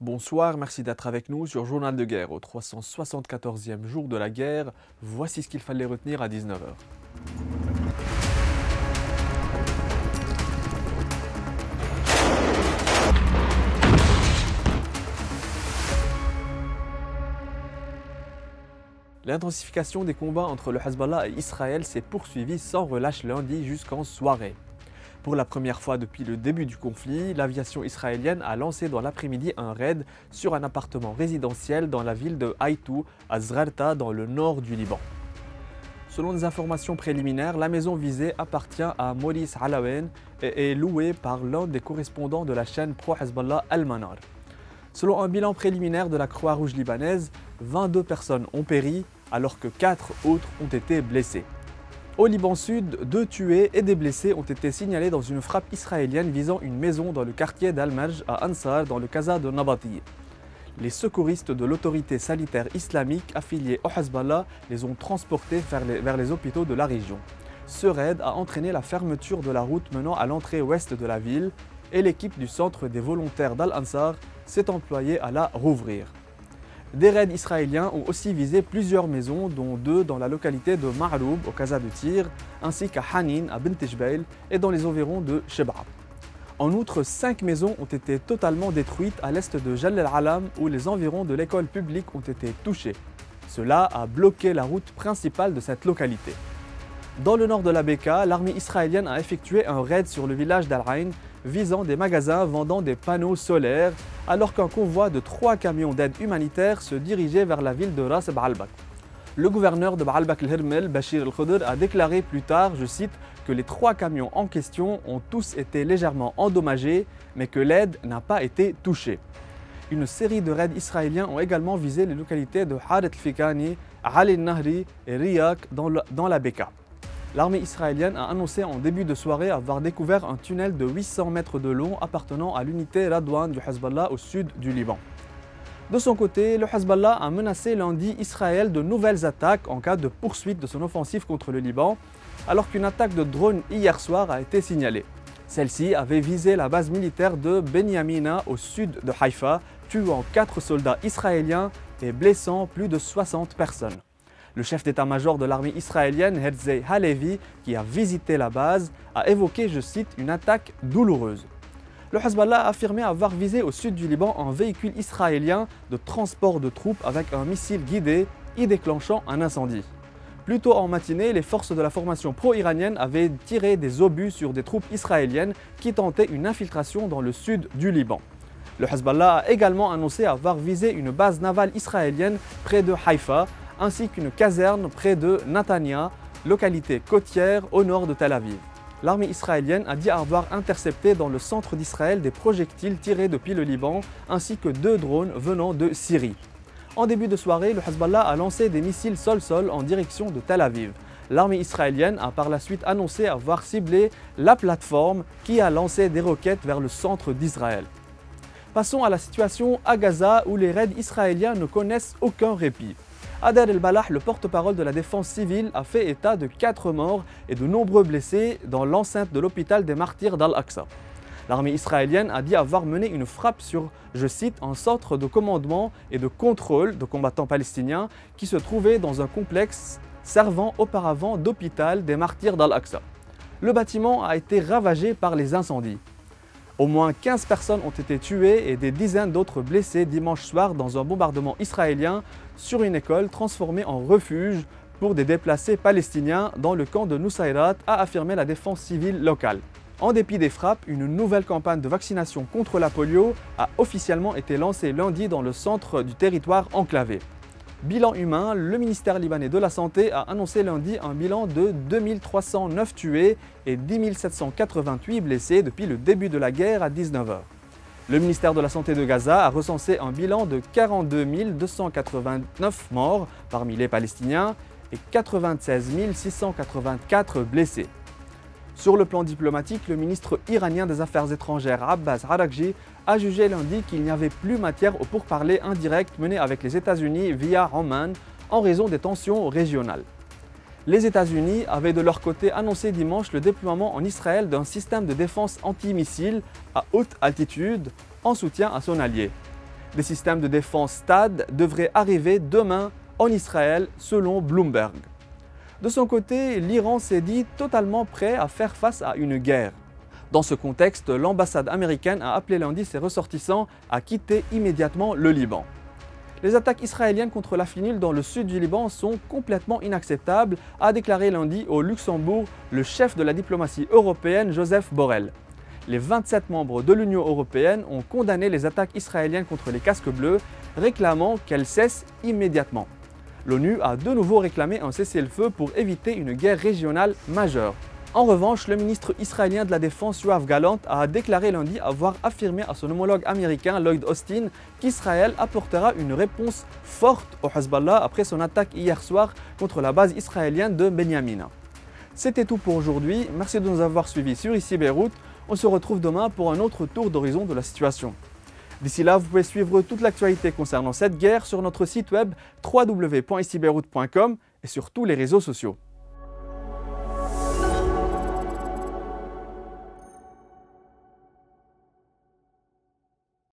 Bonsoir, merci d'être avec nous sur Journal de guerre au 374e jour de la guerre. Voici ce qu'il fallait retenir à 19 heures. L'intensification des combats entre le Hezbollah et Israël s'est poursuivie sans relâche lundi jusqu'en soirée. Pour la première fois depuis le début du conflit, l'aviation israélienne a lancé dans l'après-midi un raid sur un appartement résidentiel dans la ville de Haïtou, à Zrarta, dans le nord du Liban. Selon des informations préliminaires, la maison visée appartient à Maurice Alaouen et est louée par l'un des correspondants de la chaîne pro-Hezbollah Al-Manar. Selon un bilan préliminaire de la Croix-Rouge libanaise, 22 personnes ont péri alors que 4 autres ont été blessées. Au Liban Sud, 2 tués et des blessés ont été signalés dans une frappe israélienne visant une maison dans le quartier d'Al-Marj à Ansar, dans le Qaza de Nabati. Les secouristes de l'autorité sanitaire islamique affiliée au Hezbollah les ont transportés vers les hôpitaux de la région. Ce raid a entraîné la fermeture de la route menant à l'entrée ouest de la ville et l'équipe du centre des volontaires d'Al-Ansar s'est employée à la rouvrir. Des raids israéliens ont aussi visé plusieurs maisons, dont 2 dans la localité de Ma'roub, au Qaza de Tyr, ainsi qu'à Hanin, à Bint Jbeil, et dans les environs de Sheb'a. En outre, 5 maisons ont été totalement détruites à l'est de Jal al-Alam, où les environs de l'école publique ont été touchés. Cela a bloqué la route principale de cette localité. Dans le nord de la Beka, l'armée israélienne a effectué un raid sur le village d'Al-Ain, visant des magasins vendant des panneaux solaires, alors qu'un convoi de 3 camions d'aide humanitaire se dirigeait vers la ville de Ras Baalbek. Le gouverneur de Baalbek el-Hermel, Bachir el-Khudr, a déclaré plus tard, je cite, que les 3 camions en question ont tous été légèrement endommagés, mais que l'aide n'a pas été touchée. Une série de raids israéliens ont également visé les localités de Haret el-Fikani, Ali el-Nahri et Riyak dans la Beka. L'armée israélienne a annoncé en début de soirée avoir découvert un tunnel de 800 mètres de long appartenant à l'unité Radwan du Hezbollah au sud du Liban. De son côté, le Hezbollah a menacé lundi Israël de nouvelles attaques en cas de poursuite de son offensive contre le Liban, alors qu'une attaque de drone hier soir a été signalée. Celle-ci avait visé la base militaire de Benyamina au sud de Haïfa, tuant 4 soldats israéliens et blessant plus de 60 personnes. Le chef d'état-major de l'armée israélienne, Herzei Halevi, qui a visité la base, a évoqué, je cite, une attaque douloureuse. Le Hezbollah a affirmé avoir visé au sud du Liban un véhicule israélien de transport de troupes avec un missile guidé y déclenchant un incendie. Plus tôt en matinée, les forces de la formation pro-iranienne avaient tiré des obus sur des troupes israéliennes qui tentaient une infiltration dans le sud du Liban. Le Hezbollah a également annoncé avoir visé une base navale israélienne près de Haïfa, ainsi qu'une caserne près de Natania, localité côtière au nord de Tel Aviv. L'armée israélienne a dit avoir intercepté dans le centre d'Israël des projectiles tirés depuis le Liban, ainsi que 2 drones venant de Syrie. En début de soirée, le Hezbollah a lancé des missiles sol-sol en direction de Tel Aviv. L'armée israélienne a par la suite annoncé avoir ciblé la plateforme qui a lancé des roquettes vers le centre d'Israël. Passons à la situation à Gaza, où les raids israéliens ne connaissent aucun répit. Hadar el-Ballah, le porte-parole de la défense civile, a fait état de 4 morts et de nombreux blessés dans l'enceinte de l'hôpital des martyrs d'Al-Aqsa. L'armée israélienne a dit avoir mené une frappe sur, je cite, un centre de commandement et de contrôle de combattants palestiniens qui se trouvait dans un complexe servant auparavant d'hôpital des martyrs d'Al-Aqsa. Le bâtiment a été ravagé par les incendies. Au moins 15 personnes ont été tuées et des dizaines d'autres blessées dimanche soir dans un bombardement israélien sur une école transformée en refuge pour des déplacés palestiniens dans le camp de Nusayrat, a affirmé la défense civile locale. En dépit des frappes, une nouvelle campagne de vaccination contre la polio a officiellement été lancée lundi dans le centre du territoire enclavé. Bilan humain, le ministère libanais de la Santé a annoncé lundi un bilan de 2309 tués et 10 788 blessés depuis le début de la guerre à 19 h. Le ministère de la Santé de Gaza a recensé un bilan de 42 289 morts parmi les Palestiniens et 96 684 blessés. Sur le plan diplomatique, le ministre iranien des Affaires étrangères Abbas Araghchi a jugé lundi qu'il n'y avait plus matière aux pourparlers indirects menés avec les États-Unis via Oman en raison des tensions régionales. Les États-Unis avaient de leur côté annoncé dimanche le déploiement en Israël d'un système de défense antimissile à haute altitude en soutien à son allié. Des systèmes de défense THAAD devraient arriver demain en Israël, selon Bloomberg. De son côté, l'Iran s'est dit totalement prêt à faire face à une guerre. Dans ce contexte, l'ambassade américaine a appelé lundi ses ressortissants à quitter immédiatement le Liban. Les attaques israéliennes contre la FNUL dans le sud du Liban sont complètement inacceptables, a déclaré lundi au Luxembourg le chef de la diplomatie européenne Joseph Borrell. Les 27 membres de l'Union européenne ont condamné les attaques israéliennes contre les casques bleus, réclamant qu'elles cessent immédiatement. L'ONU a de nouveau réclamé un cessez-le-feu pour éviter une guerre régionale majeure. En revanche, le ministre israélien de la Défense Yoav Gallant a déclaré lundi avoir affirmé à son homologue américain Lloyd Austin qu'Israël apportera une réponse forte au Hezbollah après son attaque hier soir contre la base israélienne de Benyamin. C'était tout pour aujourd'hui, merci de nous avoir suivis sur Ici Beyrouth. On se retrouve demain pour un autre tour d'horizon de la situation. D'ici là, vous pouvez suivre toute l'actualité concernant cette guerre sur notre site web www.icibeyrouth.com et sur tous les réseaux sociaux.